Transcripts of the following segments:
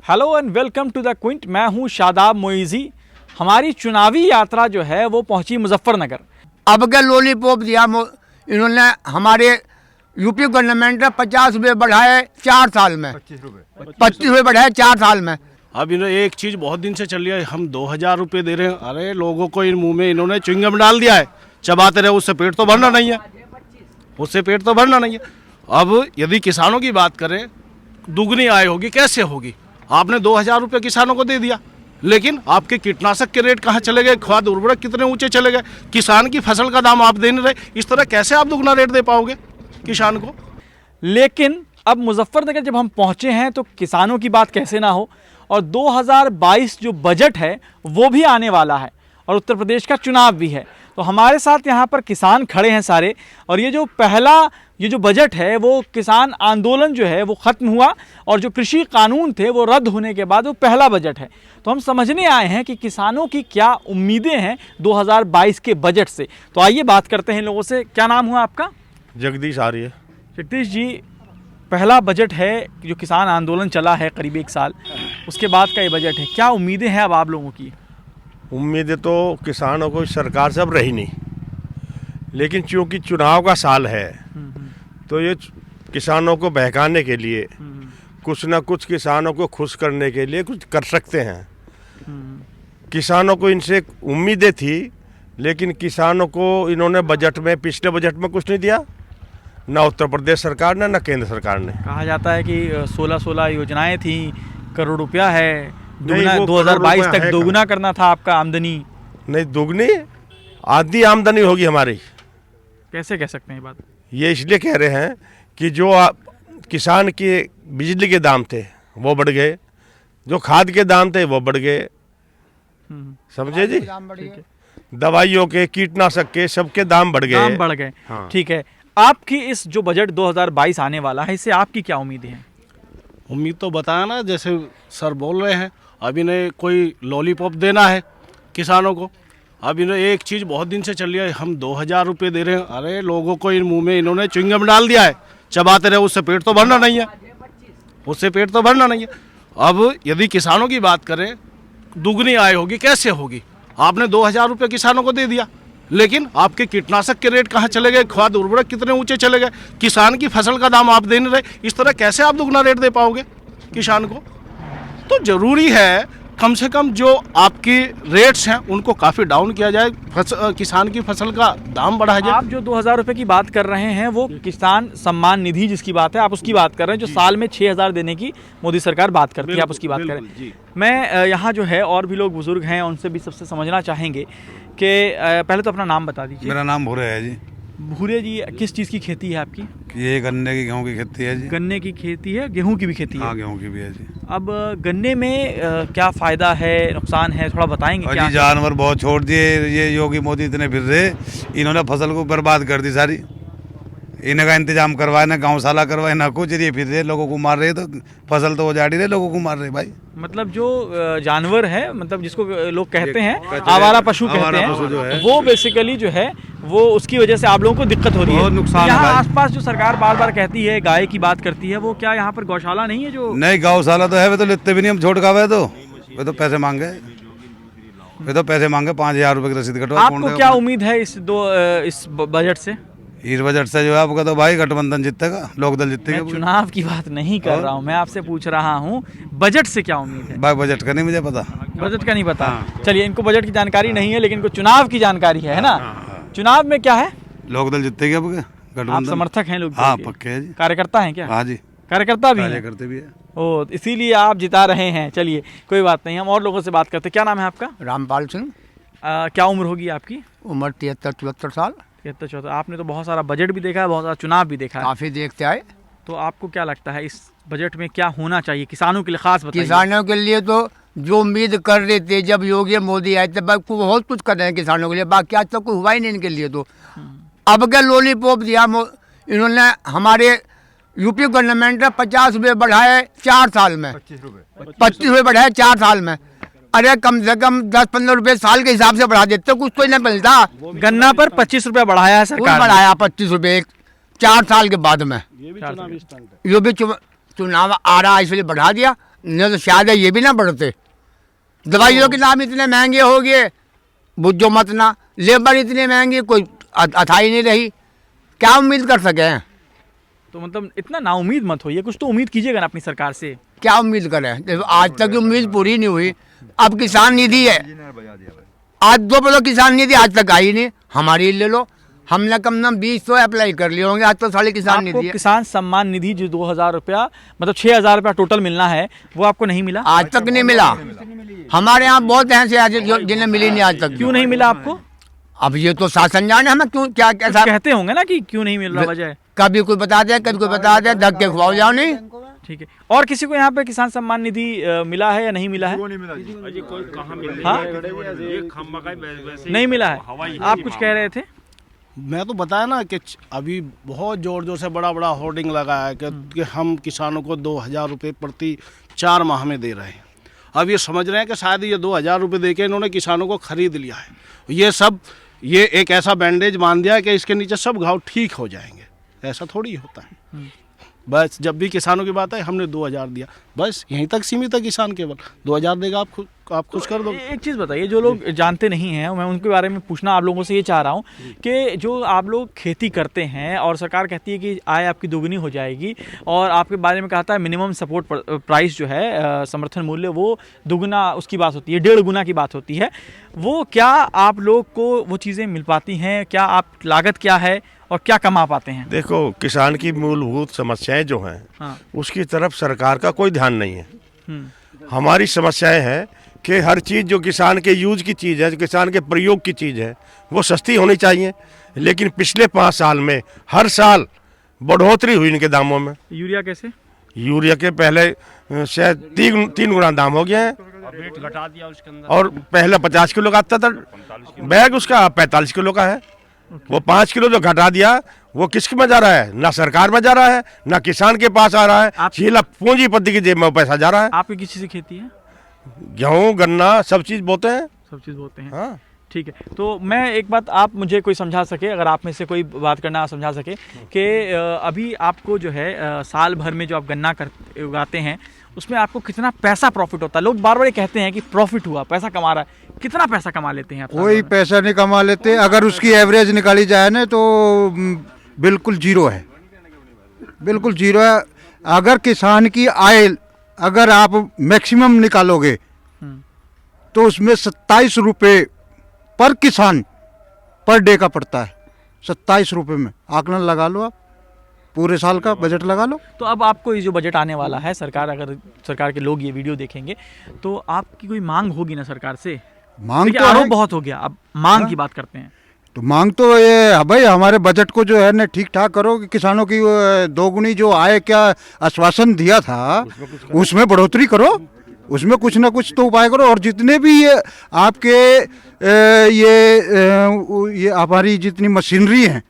Hello and welcome to the Quint. मैं हूं शादाब मोइजी। हमारी चुनावी यात्रा जो है वो पहुंची मुजफ्फरनगर। अब के लॉलीपॉप दिया इन्होंने हमारे यूपी गवर्नमेंट ने 50 रुपये बढ़ाए 4 साल में, 25 रुपये बढ़ाए 4 साल में। अब इन्होंने एक चीज़ बहुत दिन से चल रही है, हम 2000 रुपये दे रहे हैं। अरे लोगों को इन मुंह में इन्होंने च्युइंगम डाल दिया है, चबाते रहे, उससे पेट तो भरना नहीं है, उससे पेट तो भरना नहीं है। अब यदि किसानों की बात करें, दुगनी आय होगी, कैसे होगी? आपने 2000 रुपये किसानों को दे दिया, लेकिन आपके कीटनाशक के रेट कहाँ चले गए, खाद उर्वरक कितने ऊंचे चले गए, किसान की फसल का दाम आप दे नहीं रहे। इस तरह कैसे आप दुगना रेट दे पाओगे किसान को? लेकिन अब मुजफ्फरनगर जब हम पहुंचे हैं तो किसानों की बात कैसे ना हो। और 2022 जो बजट है वो भी आने वाला है और उत्तर प्रदेश का चुनाव भी है। तो हमारे साथ यहाँ पर किसान खड़े हैं सारे। और ये जो बजट है वो किसान आंदोलन जो है वो ख़त्म हुआ और जो कृषि कानून थे वो रद्द होने के बाद वो पहला बजट है। तो हम समझने आए हैं कि किसानों की क्या उम्मीदें हैं 2022 के बजट से। तो आइए बात करते हैं लोगों से। क्या नाम हुआ आपका? जगदीश आर्य। जगदीश जी, पहला बजट है जो किसान आंदोलन चला है करीब 1 साल, उसके बाद का ये बजट है। क्या उम्मीदें हैं अब आप लोगों की? उम्मीदें तो किसानों को सरकार से अब रही नहीं, लेकिन चूंकि चुनाव का साल है तो ये किसानों को बहकाने के लिए कुछ ना कुछ किसानों को खुश करने के लिए कुछ कर सकते हैं। किसानों को इनसे उम्मीदें थी, लेकिन किसानों को इन्होंने बजट में, पिछले बजट में कुछ नहीं दिया, ना उत्तर प्रदेश सरकार ने ना केंद्र सरकार ने। कहा जाता है कि 16 योजनाएं थी, करोड़ रुपया है, नहीं, वो 2022 करोड़ तक रुपया दोगुना करना था आपका आमदनी। नहीं, दुगनी आधी आमदनी होगी हमारी। कैसे कह सकते हैं ये बात? ये इसलिए कह रहे हैं कि जो किसान के बिजली के दाम थे वो बढ़ गए, जो खाद के दाम थे वो बढ़ गए, समझे जी? दवाइयों के, कीटनाशक के, सबके दाम बढ़ गए। हाँ। ठीक है, आपकी इस जो बजट 2022 आने वाला है, इससे आपकी क्या उम्मीदें हैं? उम्मीद तो बताया ना, जैसे सर बोल रहे हैं, अब इन्हें कोई लॉलीपॉप देना है किसानों को। अब इन्हें एक चीज़ बहुत दिन से चल रही है, हम 2000 रुपये दे रहे हैं। अरे लोगों को इन मुंह में इन्होंने च्युइंगम डाल दिया है, चबाते रहे, उससे पेट तो भरना नहीं है, उससे पेट तो भरना नहीं है। अब यदि किसानों की बात करें, दुगनी आय होगी, कैसे होगी? आपने 2000 रुपये किसानों को दे दिया, लेकिन आपके कीटनाशक के रेट कहाँ चले गए, खाद उर्वरक कितने ऊंचे चले गए, किसान की फसल का दाम आप दे नहीं रहे। इस तरह कैसे आप दुगना रेट दे पाओगे किसान को? तो जरूरी है कम से कम जो आपकी रेट्स हैं उनको काफ़ी डाउन किया जाए, किसान की फसल का दाम बढ़ाया जाए। आप जो 2000 रुपये की बात कर रहे हैं वो किसान सम्मान निधि जिसकी बात है, आप उसकी बात कर रहे हैं, जो साल में 6000 देने की मोदी सरकार बात करती है, आप उसकी बात करें। मैं यहाँ जो है और भी लोग बुजुर्ग हैं, उनसे भी सबसे समझना चाहेंगे कि पहले तो अपना नाम बता दीजिए। मेरा नाम भूरे है जी। भूरे जी, किस चीज़ की खेती है आपकी? ये गन्ने की, गेहूं की खेती है जी। गन्ने की खेती है, गेहूं की भी खेती है? हाँ, गेहूं की भी है जी। अब गन्ने में क्या फ़ायदा है, नुकसान है, थोड़ा बताएंगे क्या? जी, जानवर बहुत छोड़ दिए, ये योगी मोदी इतने फिर रहे, इन्होंने फसल को बर्बाद कर दी सारी। इनका इंतजाम करवाए ना, गौशाला करवाए ना कुछ, ये फिर रहे, लोगों को मार रहे, तो फसल तो वो जाड़ी रहे, लोगों को मार रहे भाई। मतलब जो जानवर है, मतलब जिसको लोग कहते हैं आवारा पशु कहते हैं, वो बेसिकली जो है वो उसकी वजह से आप लोगों को दिक्कत हो रही है। बहुत नुकसान है यहाँ भाई। आसपास जो सरकार बार बार कहती है, गाय की बात करती है, वो क्या यहाँ पर गौशाला नहीं है? जो नहीं, गौशाला तो है, वे तो लेते भी नहीं, हम छोड़ का वे तो पैसे मांगे, 5000 रुपये की रसीद कटवा। आपको क्या उम्मीद है इस बजट से? इस बजट से जो है आपका तो भाई गठबंधन जीतेगा, लोकदल जीतेगा। मैं चुनाव की बात नहीं कर रहा हूँ, मैं आपसे पूछ रहा हूँ बजट से क्या उम्मीद है? भाई बजट का नहीं मुझे पता। बजट का नहीं पता? चलिए, इनको बजट की जानकारी नहीं है, लेकिन इनको चुनाव की जानकारी है ना? चुनाव में क्या है? लोकदल जीतेगी आपके गठबंधन। आप समर्थक हैं लोग? हाँ, पक्के है जी। कार्यकर्ता हैं क्या? हाँ जी, कार्यकर्ता भी हैं? कार्यकर्ता भी है। ओ, इसीलिए आप जिता रहे हैं। चलिए, कोई बात नहीं, हम और लोगों से बात करते हैं। क्या नाम है आपका? रामपाल सिंह। क्या उम्र होगी आपकी? उम्र 73-74 साल। 73-74। आपने तो बहुत सारा बजट भी देखा है, बहुत सारा चुनाव भी देखा है। काफ़ी देखते आए। तो आपको क्या लगता है इस बजट में क्या होना चाहिए किसानों के लिए, खास बताइए। किसानों के लिए तो जो उम्मीद कर रहे थे जब योगी मोदी आए थे, बहुत कुछ कर रहे हैं किसानों के लिए, बाकी आज तक कुछ हुआ ही नहीं इनके लिए। तो अब के लॉलीपॉप दिया इन्होंने हमारे यूपी गवर्नमेंट ने 50 रुपये बढ़ाए 4 साल में, 25 रुपये बढ़ाए 4 साल में। अरे कम से कम 10-15 रुपये साल के हिसाब से बढ़ा देते, कुछ तो नहीं मिलता। गन्ना पर 25 रुपया बढ़ाया है सरकार ने। बढ़ाया 25 रुपये 4 साल के बाद में। ये भी चुनावी स्टंट है। ये भी चुनाव आ रहा है इसलिए बढ़ा दिया। नहीं तो शायद ये भी ना बढ़ते। दवाइयों के दाम इतने महंगे हो गए, बुझो मत ना। लेबर इतनी महंगी, कोई अथाई नहीं रही, क्या उम्मीद कर सके हैं? तो मतलब इतना नाउम्मीद मत होइए, कुछ तो उम्मीद कीजिएगा ना अपनी सरकार से। क्या उम्मीद करें? देखो आज तक की उम्मीद पूरी नहीं हुई। अब किसान निधि है, आज 2 किलो किसान निधि आज तक आई नहीं। हमारी ले लो, हमने कम से कम 20 अप्लाई कर लिए होंगे, आज तो सारी किसान आपको निधि है। किसान सम्मान निधि जो 2000 रुपया मतलब 6000 रुपया टोटल मिलना है, वो आपको नहीं मिला? आज तक नहीं मिला। हमारे यहाँ बहुत ऐसे आज जिन्हें मिली नहीं आज तक। क्यों नहीं मिला आपको? अब ये तो शासन जाने हमें क्यों क्या कुछ कैसा। कहते होंगे ना कि क्यों नहीं मिल रहा, वजह है। कभी कोई बता दे, कभी कोई बता दे, धक्के खुआओ जाओ नहीं। ठीक है। और किसी को यहाँ पे किसान सम्मान निधि मिला है या नहीं मिला है? हाँ? नहीं मिला है। आप कुछ कह रहे थे? मैं तो बताया ना कि अभी बहुत जोर जोर से बड़ा बड़ा होर्डिंग लगा है कि हम किसानों को 2000 रुपये प्रति 4 माह में दे रहे हैं। अब ये समझ रहे हैं कि शायद ये 2000 रुपये दे के इन्होंने किसानों को खरीद लिया है। ये एक ऐसा बैंडेज मान दिया कि इसके नीचे सब घाव ठीक हो जाएंगे। ऐसा थोड़ी होता है। बस जब भी किसानों की बात है, हमने 2000 दिया, बस यहीं तक सीमित है किसान। केवल 2000 देगा, आप खुश कर दो। एक चीज़ बताइए, जो लोग जानते नहीं हैं, मैं उनके बारे में पूछना आप लोगों से ये चाह रहा हूँ कि जो आप लोग खेती करते हैं और सरकार कहती है कि आय आपकी दोगुनी हो जाएगी, और आपके बारे में कहता है मिनिमम सपोर्ट प्राइस जो है समर्थन मूल्य वो दुगुना उसकी बात होती है, 1.5 गुना की बात होती है, वो क्या आप लोग को वो चीज़ें मिल पाती हैं? क्या आप लागत क्या है और क्या कमा पाते हैं? देखो, किसान की मूलभूत समस्याएं जो हैं, हाँ। उसकी तरफ सरकार का कोई ध्यान नहीं है। हमारी समस्याएं हैं कि हर चीज़ जो किसान के यूज की चीज़ है, जो किसान के प्रयोग की चीज़ है, वो सस्ती होनी चाहिए। लेकिन पिछले 5 साल में हर साल बढ़ोतरी हुई इनके दामों में। यूरिया कैसे? यूरिया के पहले शायद 3 गुना दाम हो गया है, घटा दिया उसके अंदर। और पहले 50 किलो का आता था बैग, उसका 45 किलो का है। वो 5 किलो जो घटा दिया, वो किसके में जा रहा है? ना सरकार में जा रहा है, ना किसान के पास आ रहा है। सीधा पूंजीपति की जेब में पैसा जा रहा है। आपकी किस चीज़ की खेती है? गेहूँ, गन्ना, सब चीज़ बोते हैं। सब चीज़ बोते हैं। हाँ। ठीक है। तो मैं एक बात आप मुझे कोई समझा सके, अगर आप में से कोई बात करना समझा सके कि अभी आपको जो है साल भर में जो आप गन्ना उगाते हैं, उसमें आपको कितना पैसा प्रॉफिट होता है? लोग बार बार कहते हैं कि प्रॉफिट हुआ, पैसा कमा रहा है। कितना पैसा कमा लेते हैं आप? कोई पैसा नहीं कमा लेते। अगर उसकी एवरेज निकाली जाए ना तो बिल्कुल जीरो है, बिल्कुल जीरो है। अगर किसान की आय अगर आप मैक्सिमम निकालोगे तो उसमें 27 रुपये पर किसान पर डे का पड़ता है। 27 रुपये में आकलन लगा लो, आप पूरे साल का बजट लगा लो। तो अब आपको ये जो बजट आने वाला है, अगर सरकार के लोग ये वीडियो देखेंगे तो आपकी कोई मांग होगी ना सरकार से? मांग तो आरोप है। बहुत हो गया, अब मांग की बात करते हैं। तो मांग तो ये भाई हमारे बजट को जो है ना ठीक ठाक करो कि किसानों की दोगुनी जो आय क्या आश्वासन दिया था उसमें बढ़ोतरी करो, उसमें कुछ ना कुछ तो उपाय करो। और जितने भी ये आपके ये हमारी जितनी मशीनरी है,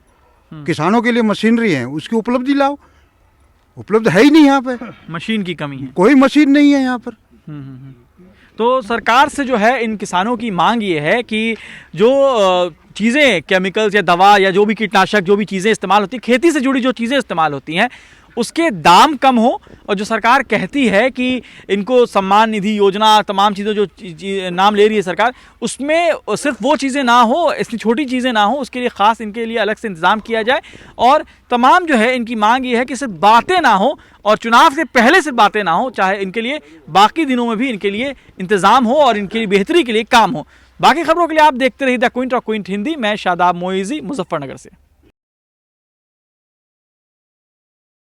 किसानों के लिए मशीनरी है, उसकी उपलब्धि लाओ। उपलब्ध है ही नहीं यहाँ पे, मशीन की कमी है, कोई मशीन नहीं है यहाँ पर। तो सरकार से जो है इन किसानों की मांग ये है कि जो चीज़ें केमिकल्स या दवा या जो भी कीटनाशक जो भी चीज़ें इस्तेमाल होती हैं, खेती से जुड़ी जो चीज़ें इस्तेमाल होती हैं, उसके दाम कम हो। और जो सरकार कहती है कि इनको सम्मान निधि योजना तमाम चीज़ें जो नाम ले रही है सरकार, उसमें सिर्फ वो चीज़ें ना हो, इसकी छोटी चीज़ें ना हो, उसके लिए ख़ास इनके लिए अलग से इंतज़ाम किया जाए। और तमाम जो है इनकी मांग ये है कि सिर्फ बातें ना हो और चुनाव से पहले सिर्फ बातें ना हो, चाहे इनके लिए बाकी दिनों में भी इनके लिए इंतज़ाम हो और इनकी बेहतरी के लिए काम हो। बाकी खबरों के लिए आप देखते रहिए the Quint of Quint Hindi. मैं शादाब मोइज़ी, मुजफ्फरनगर से।